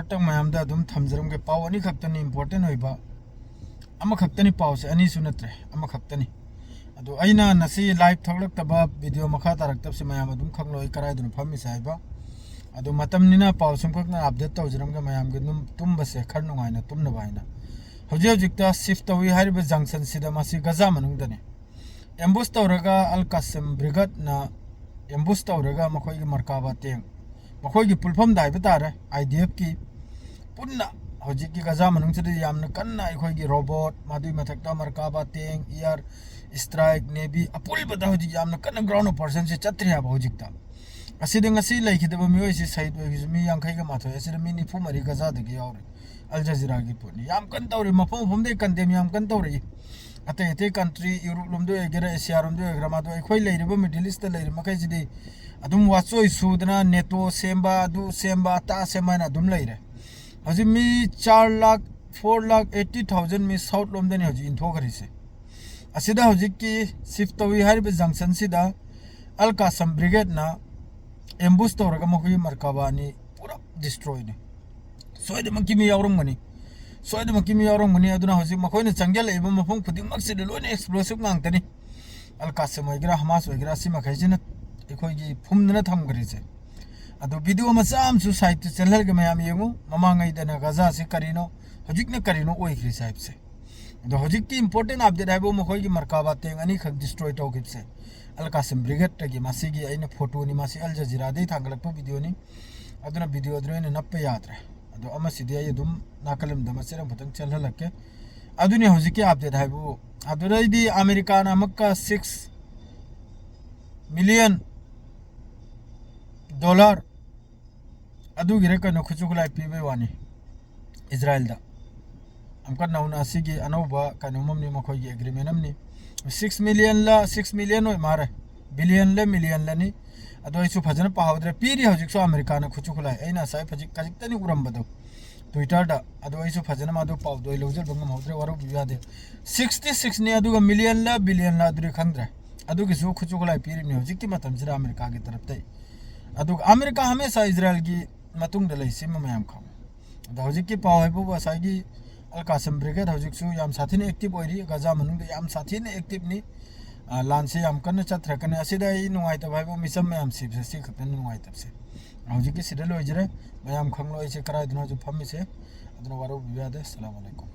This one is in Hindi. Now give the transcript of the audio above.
शॉर्ट मैम थमजरम के पाव अनी खक्तनी इंपोर्टेंट होइबा अमा खक्तनी पाव से अनी सुनत्रे अमा खक्तनी अदो अइना नसी लाइव थगलक्तबा वीडियो मखा तारक्तब से मैम अदुम खंगलोय करायदुन फम्मी साइबा अदो मतमनिना पाव सुमखक्ना अपडेट तौजरम के मैम के नुम तुम्बसे खर नुंगाइना तुमनबाइना हौजे हौजिकता शिफ्ट तौई हारिबा जंक्शन सिदा मासी गजा मनुंगदने एम्बुस तौरगा अल कासिम ब्रिगेड ना एम्बुस तौरगा मखोयगी मरकाबा तेंग मखोयगी पुलफम दाइबा तारे आईडीएफ की पुन्ना हौजिकी गजा मनुंगसिदा यामना कन्ना अखोयगी रोबोट मादुई मथक्ता मरकाबा तेंग एयर स्ट्राइक नेवी अपुलबदा हौजिक यामना कन्ना ग्राउंड ऑपरेशन से चत्रि हाबा हौजिकता असिदा ngasi लाइखिदबा मियोय से साइड ओइगिस मी यांखैगा माथोय असिदा मी निफु मरी गजा दगी यावरे अल जजीरा की पुनी याम कन तौरी मफम फमदे कंडेम याम कन तौरी अते अते कंट्री यूरोप लोमदो एगेरा एशिया लोमदो एगरा मादो अखोय लेरिबा मिडिल ईस्ट लेरि मखैजिदि अदुम वाचोय सुदना नेटो सेम्बा अदु सेम्बा ता सेमाना अदुम लेरे हजि मी 4,80,000 मी साउथ लोमदनि हजि इनथोखरिसे असिदा हजि की शिफ्ट तौई हारिबा जंक्शन सिदा अल कासम ब्रिगेड ना एम्बुस तौरगा मखोय मरकाबानी पूरा डिस्ट्रॉय ने सोयदमकी मी यावरंगमनी सोयदमकी मी यावरंगमनी अदुना हजि मखोयने चंगेल लेबा मफम खुदिमक्सिदे लोने एक्सप्लोसिव गांगतनी अल कासम ओइग्रा हमास ओइग्रा सिमा खैजिना एखोयगी फुमदना थमगरिसे अदो वीडियो मचामसु साइट चैनल के मयाम येंगु ममांगैदना गजा से करिनो हजिकने करिनो ओइख्रि साइब से अदो हजिककी इंपोर्टेंट अपडेट हाइबो मखोयगी मरकाबा तेंग अनि खक डिस्ट्रॉय तौगिबसे अल कासिम ब्रिगेड तगी मासीगी आइना फोटो नि मासी अल जजीरा दे थांगलक्पा वीडियो नि अदुना वीडियो द्रेने नप्पे यात्रे अदो अमसिदि आइ दुम नाकलम दमा सेरम फतंग चलहलक्के अदुनि हजिककी अपडेट हाइबो अदुरैदि अमेरिका नामक्का 6 मिलियन डॉलर अदुगिरे कनो खुचुखलाइ पिबे वानी इजराइल दा अमका नाउना असिगी अनौबा कनोममनि मखोयगी एग्रीमेंट अमनि 6 मिलियन ओइ मारे बिलियन ले मिलियन लनि अदो आइसु फजन पाहौद्रे पीरी हजिकसो अमेरिका ना खुचुखलाइ ऐना साइ फजिक कजिकतनि उरमबदो ट्विटर दा अदो आइसु फजन मादो पाउदोइ लौजर बंगम हौद्रे वरो बियादे 66 ने अदुगा मिलियन ला बिलियन ला अदुरे खंद्रे अदुगिसु खुचुखलाइ पीरी ने हजिकति मतम सिरा अमेरिका के तरफ तै अदुगा अमेरिका हमेशा इजराइल की मतुंग द लैसिम मयाम खाम अदो हजिकति पाउ हाइबो बसाइगी अल कासम ब्रिगेड हजिकसु याम साथिने एक्टिव ओइरी गजा मनुंग याम साथिने एक्टिव नि लानसे याम कन्न चथ्रकने असिदा इ नुंगाइता भाइबो मिसम मयाम सिबसे सि खतन नुंगाइतबसे हजिकि सिदा लोइजरे मयाम खंगलोइसे कराइदुना जो फम्मिसे अदुना वारो बियादे अस्सलाम वालेकुम।